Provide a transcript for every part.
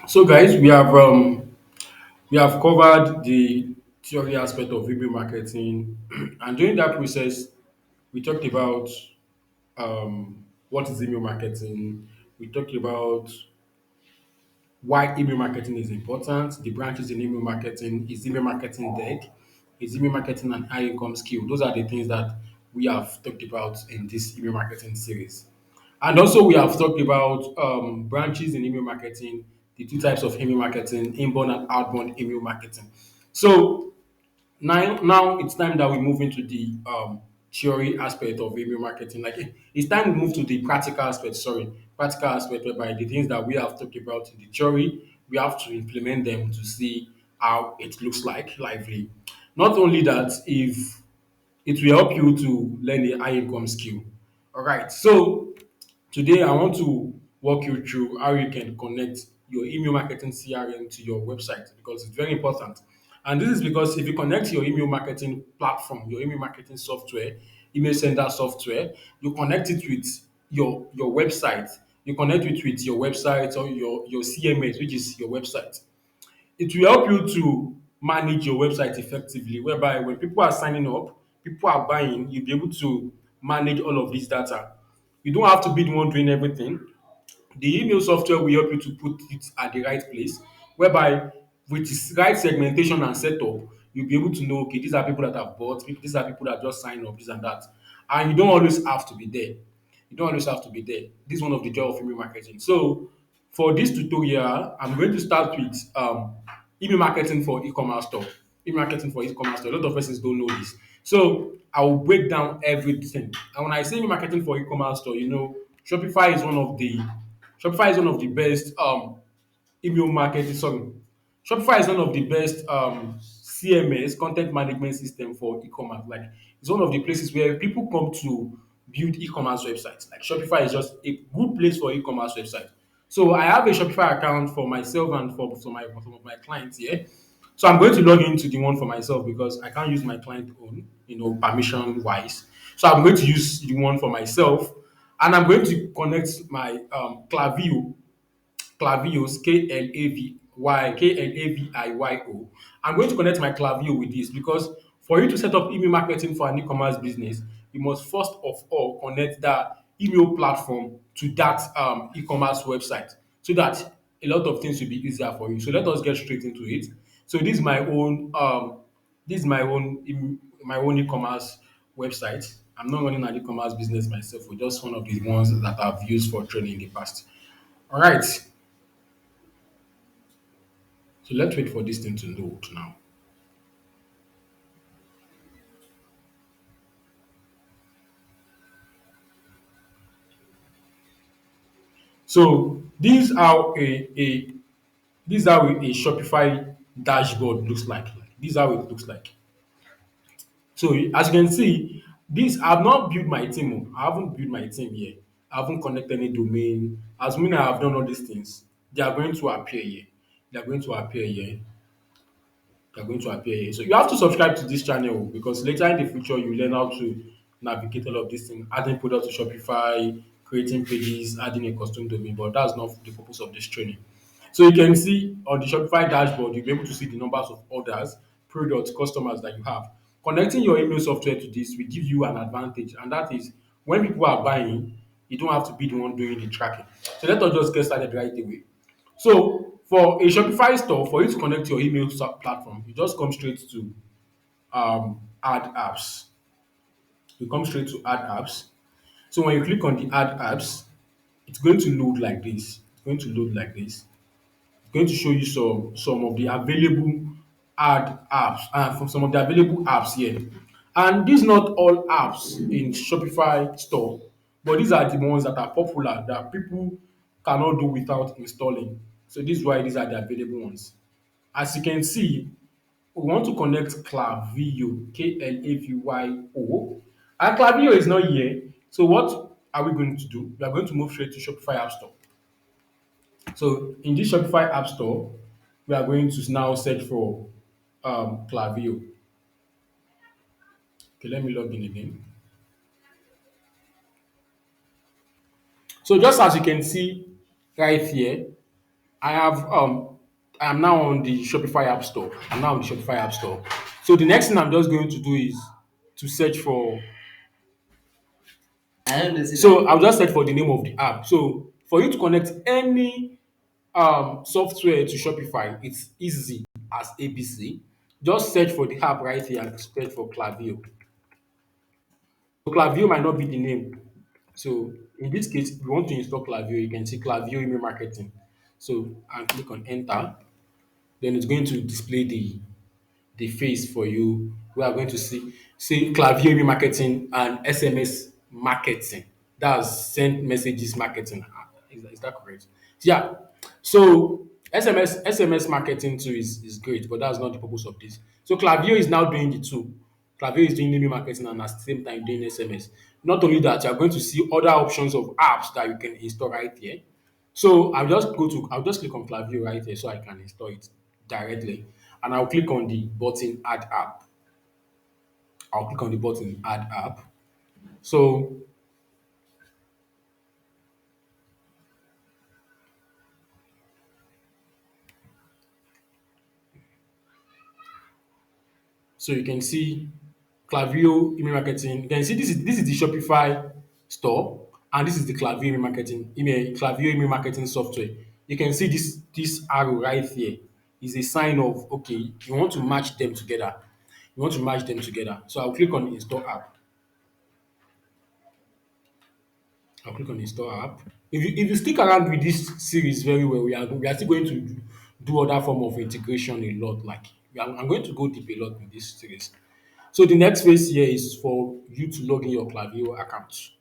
So, guys, we have covered the theory aspect of email marketing, and during that process, we talked about what is email marketing. We talked about why email marketing is important, the branches in email marketing. Is email marketing dead? Is email marketing an high income skill? Those are the things that we have talked about in this email marketing series. And also, we have talked about branches in email marketing, the two types of email marketing, inbound and outbound email marketing. So, now it's time that we move into the theory aspect of email marketing. Like it's time we move to the practical aspect. Sorry, practical aspect whereby the things that we have talked about in the theory, we have to implement them to see how it looks like lively. Not only that, if it will help you to learn a high income skill. All right, so today, I want to walk you through how you can connect your email marketing CRM to your website because it's very important. And this is because if you connect your email marketing platform, your email marketing software, email sender software, you connect it with your website. You connect it with your website or your CMS, which is your website. It will help you to manage your website effectively, whereby when people are signing up, people are buying, you'll be able to manage all of this data. You don't have to be the one doing everything. The email software will help you to put it at the right place, whereby with the right segmentation and setup, you'll be able to know, okay, these are people that have bought, these are people that just signed up, this and that. And you don't always have to be there. You don't always have to be there. This is one of the joy of email marketing. So for this tutorial, I'm going to start with email marketing for e-commerce store. Email marketing for e-commerce store. A lot of persons don't know this. So I will break down everything. And when I say email marketing for e-commerce store, Shopify is one of the Shopify is one of the best email marketing. Sorry, Shopify is one of the best CMS content management system for e-commerce. Like it's one of the places where people come to build e-commerce websites. Like Shopify is just a good place for e-commerce website. So I have a Shopify account for myself and for some of my clients here. So I'm going to log into the one for myself because I can't use my client own, permission wise. So I'm going to use the one for myself, and I'm going to connect my Klaviyo's Klaviyo. I'm going to connect my Klaviyo with this because for you to set up email marketing for an e-commerce business, you must first of all connect that email platform to that e-commerce website so that a lot of things will be easier for you. So let us get straight into it. So this is my own e-commerce website. I'm not running an e-commerce business myself, but just one of the ones that I've used for training in the past. All right. So let's wait for this thing to load now. So this is how a Shopify dashboard looks like. This is how it looks like. So as you can see, this I've not built my team. I haven't built my team here. I haven't connected any domain. As soon as I have done all these things, they are going to appear here. They are going to appear here. They're going to appear here. So you have to subscribe to this channel because later in the future you learn how to navigate all of these things, adding products to Shopify, creating pages, adding a custom domain. But that's not the purpose of this training. So you can see on the Shopify dashboard, you'll be able to see the numbers of orders, products, customers that you have. Connecting your email software to this will give you an advantage, and that is when people are buying, you don't have to be the one doing the tracking. So let us just get started right away. So for a Shopify store, for you to connect your email platform, you just come straight to add apps. You come straight to add apps. So when you click on the add apps, it's going to load like this. It's going to load like this. It's going to show you some of the available add apps and from some of the available apps here. And these not all apps in Shopify store, but these are the ones that are popular that people cannot do without installing. So this is why these are the available ones. As you can see, we want to connect Klaviyo, Klavyo, and Klaviyo is not here. So what are we going to do? We are going to move straight to Shopify App Store. So in this Shopify App Store, we are going to now search for Klaviyo. Okay, let me log in again. So just as you can see right here, I have I am now on the Shopify App Store. I'm now on the Shopify App Store. So the next thing I'm just going to do is to search for. I don't know, see So that. I'll just search for the name of the app. So for you to connect any software to Shopify, it's easy as ABC. Just search for the app right here and search for Klaviyo. So Klaviyo might not be the name. So in this case, if you want to install Klaviyo, you can see Klaviyo email marketing. So and click on enter. Then it's going to display the face for you. We are going to see Klaviyo email marketing and SMS marketing. That's send messages marketing. Is that correct? Yeah. So SMS marketing too is great, but that's not the purpose of this. So Klaviyo is now doing the two. Klaviyo is doing email marketing and at the same time doing SMS. Not only that, you are going to see other options of apps that you can install right here. So I'll just click on Klaviyo right here so I can install it directly. And I'll click on the button add app. I'll click on the button add app. So so you can see Klaviyo email marketing. You can see this is the Shopify store and this is the Klaviyo email marketing Klaviyo email marketing software. You can see this arrow right here is a sign of okay, you want to match them together. You want to match them together. So I'll click on install app. I'll click on install app. If you stick around with this series very well, we are still going to do other form of integration a lot. Like I'm going to go deep a lot with this series. So the next phase here is for you to log in your Klaviyo account.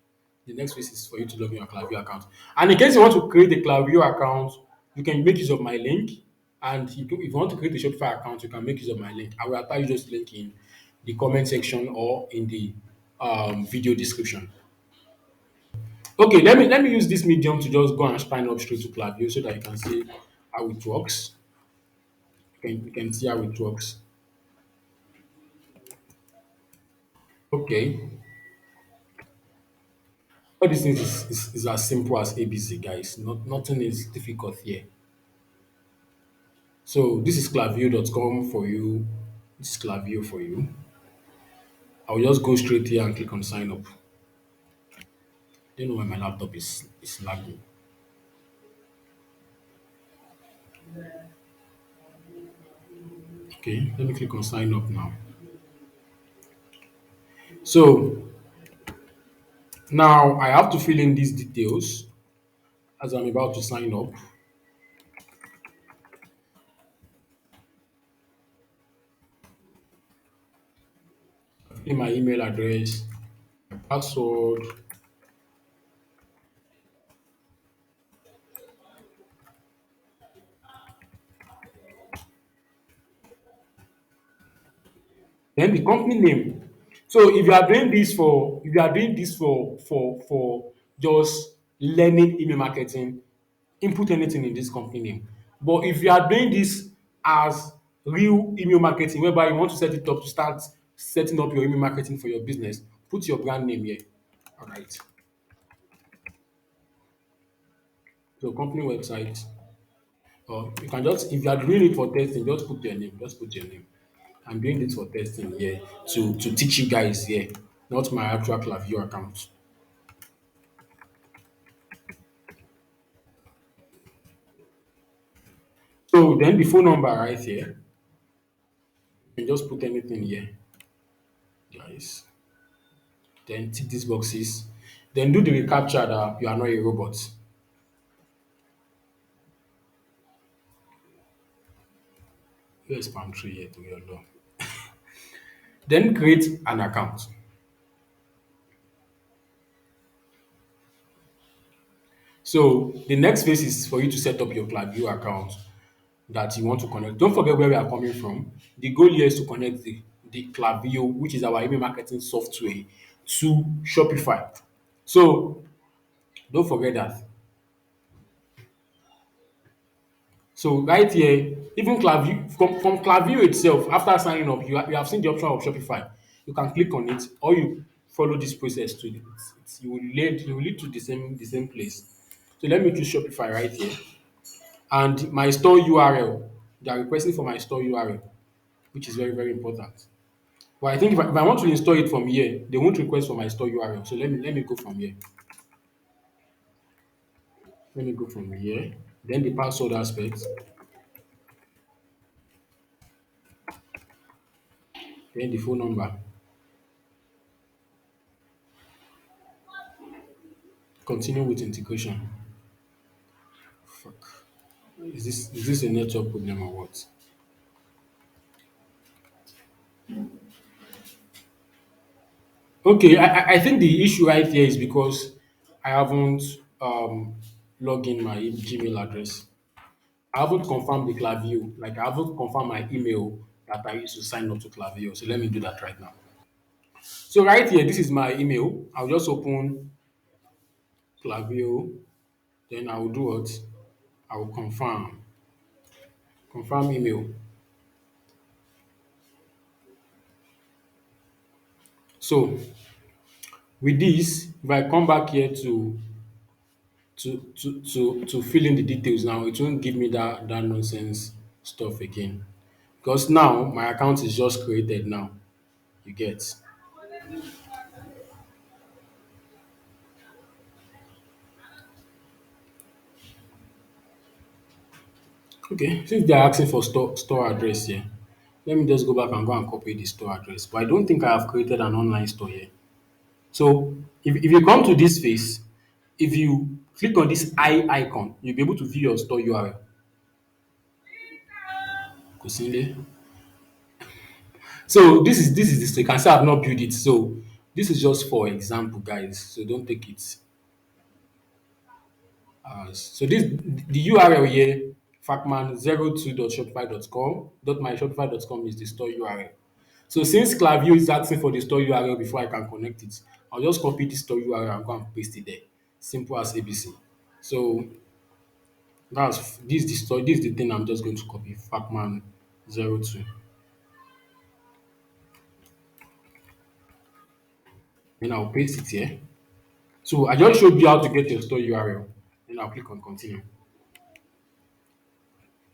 The next phase is for you to log in your Klaviyo account. And in case you want to create a Klaviyo account, you can make use of my link. And if you want to create a Shopify account, you can make use of my link. I will attach this link in the comment section or in the video description. Okay, let me use this medium to just go and spine up straight to Klaviyo so that you can see how it works. You can see how it works. Okay. All these things is as simple as ABC, guys. Nothing is difficult here. So this is Klaviyo.com for you. This is Klaviyo for you. I'll just go straight here and click on sign up. Don't know why my laptop is lagging. Okay, let me click on sign up now. So now I have to fill in these details as I'm about to sign up. In my email address, my password. Then the company name. So if you are doing this for just learning email marketing, input anything in this company name. But if you are doing this as real email marketing, whereby you want to set it up to start setting up your email marketing for your business, put your brand name here. All right. So company website. Or you can just if you are doing it for testing, just put your name. Just put your name. I'm doing this for testing here to teach you guys here, not my actual Klaviyo account. So then the phone number right here, you can just put anything here, guys. Then tick these boxes. Then do the recaptcha that you are not a robot. Here's palm tree here to your door. Then create an account. So the next phase is for you to set up your Klaviyo account that you want to connect. Don't forget where we are coming from. The goal here is to connect the Klaviyo, which is our email marketing software, to Shopify. So don't forget that. So right here, even Klaviyo from Klaviyo itself, after signing up, you have seen the option of Shopify. You can click on it, or you follow this process to you will lead to the same place. So let me choose Shopify right here. and my store URL. They are requesting for my store URL, which is very, very important. But I think if I want to install it from here, they won't request for my store URL. So let me go from here. Let me go from here. Then the password aspect, then the phone number. Continue with integration. Fuck. Is this a network problem or what? Okay, I think the issue right here is because I haven't um logged in my Gmail address. I haven't confirmed the Klaviyo. Like I haven't confirmed my email that I used to sign up to Klaviyo. So let me do that right now. So right here, this is my email. I'll just open Klaviyo. Then I will do what? I will confirm email. So with this, if I come back here to fill in the details now, it won't give me that nonsense stuff again. Because now my account is just created now. You get. Okay, since they're asking for store address here, let me just go back and go and copy the store address. But I don't think I have created an online store here. So if you come to this phase, if you click on this eye icon, you'll be able to view your store URL. Kosile. So this is this. You can say I've not built it. So this is just for example, guys. So don't take it as so this the URL here, facman02.shopify.com. .myshopify.com is the store URL. So since Klaviyo is asking for the store URL before I can connect it, I'll just copy the store URL and go and paste it there. Simple as ABC. So that's this is the store. This is the thing I'm just going to copy. Facman02. Then I'll paste it here. So I just showed you how to get your store URL. Then I'll click on continue.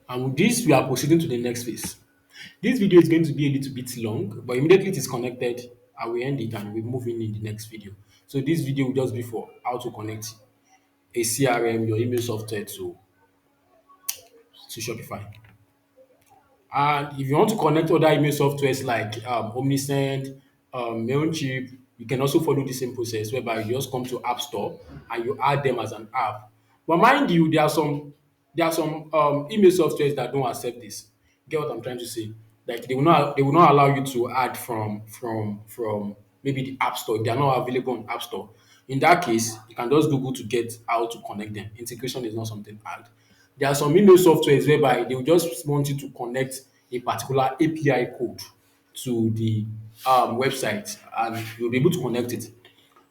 And with this, we are proceeding to the next phase. This video is going to be a little bit long, but immediately it is connected, I will end it and we'll move in the next video. So this video will just be for how to connect a CRM, your email software to Shopify. And if you want to connect other email softwares like Omnisend, Mailchimp, you can also follow the same process whereby you just come to App Store and you add them as an app. But mind you, there are some email softwares that don't accept this. Get what I'm trying to say? Like they will not allow you to add from maybe the App Store. If they are not available on App Store. In that case, you can just Google to get how to connect them. Integration is not something hard. There are some email softwares whereby they will just want you to connect a particular API code to the website and you'll be able to connect it.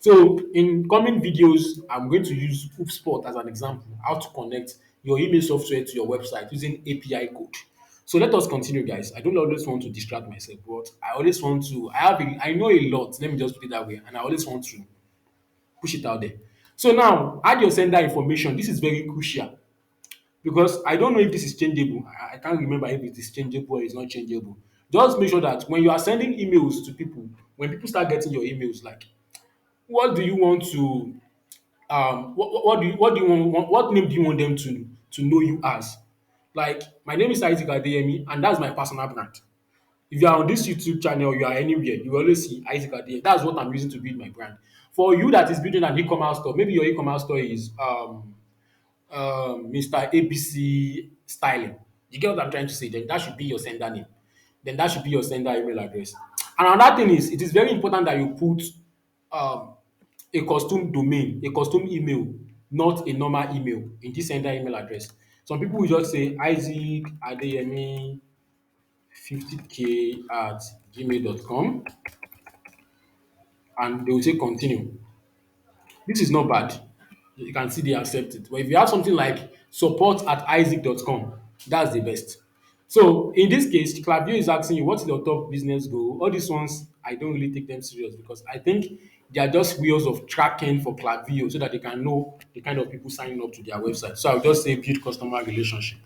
So in coming videos, I'm going to use HubSpot as an example, how to connect your email software to your website using API code. So let us continue, guys. I don't always want to distract myself, but I always want to. I know a lot. Let me just put it that way, and I always want to push it out there. So now, add your sender information. This is very crucial because I don't know if this is changeable. I can't remember if it is changeable or it's not changeable. Just make sure that when you are sending emails to people, when people start getting your emails, like what do you want to what do you want what name do you want them to know you as? Like my name is Isaacadeyemi and that's my personal brand. If you are on this YouTube channel, you are anywhere, you always see Isaacadeyemi. That's what I'm using to build my brand. For you that is building an e-commerce store, maybe your e-commerce store is Mr. ABC Styling. You get what I'm trying to say? Then that should be your sender name. Then that should be your sender email address. And another thing is, it is very important that you put um, a custom domain, a custom email, not a normal email in this sender email address. Some people will just say Isaac Adeyemi 50k at gmail.com and they will say continue. This is not bad. You can see they accept it. But if you have something like support at isaac.com, that's the best. So in this case, Klaviyo is asking you, what's your top business goal? All these ones, I don't really take them serious because I think They are just ways of tracking for Klaviyo so that they can know the kind of people signing up to their website. So I'll just say build customer relationship.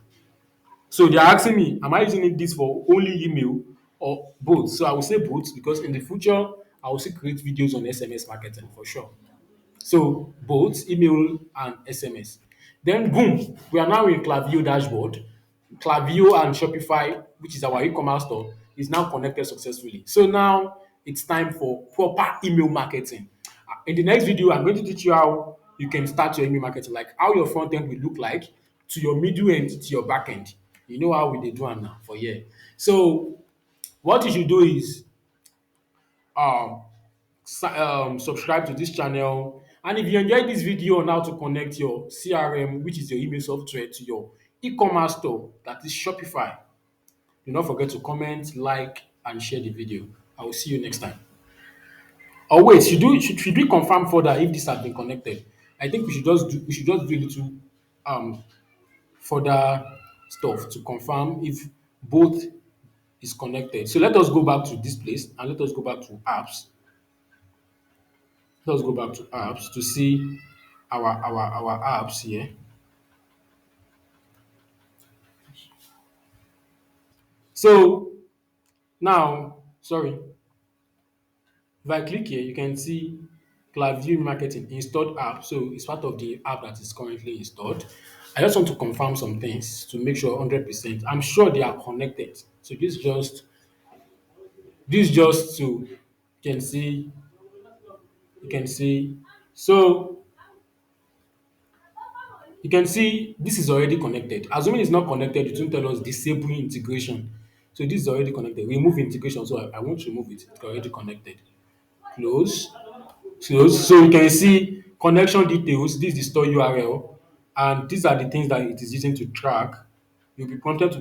So they are asking me, am I using this for only email or both? So I will say both because in the future I will still create videos on SMS marketing for sure. So both email and SMS. Then boom, we are now in Klaviyo dashboard. Klaviyo and Shopify, which is our e-commerce store, is now connected successfully. So now it's time for proper email marketing. In the next video, I'm going to teach you how you can start your email marketing, like how your front end will look like to your middle end to your back end. You know how we dey do am now for here. So what you should do is um subscribe to this channel. And if you enjoyed this video on how to connect your CRM, which is your email software, to your e-commerce store, that is Shopify, do not forget to comment, like, and share the video. I will see you next time. Oh wait, should we confirm further if this has been connected? I think we should just do a little um further stuff to confirm if both is connected. So let us go back to this place and let us go back to apps. Let us go back to apps to see our apps here. So now, sorry, if I click here, you can see Klaviyo Marketing installed app. So it's part of the app that is currently installed. I just want to confirm some things to make sure 100%. I'm sure they are connected. So this just to you can see you can see so you can see this is already connected. Assuming it's not connected, it won't tell us disable integration. So this is already connected. Remove integration. So I won't remove it. It's already connected. Close. Close. So you can see connection details. This is the store URL. And these are the things that it is using to track. You'll be prompted to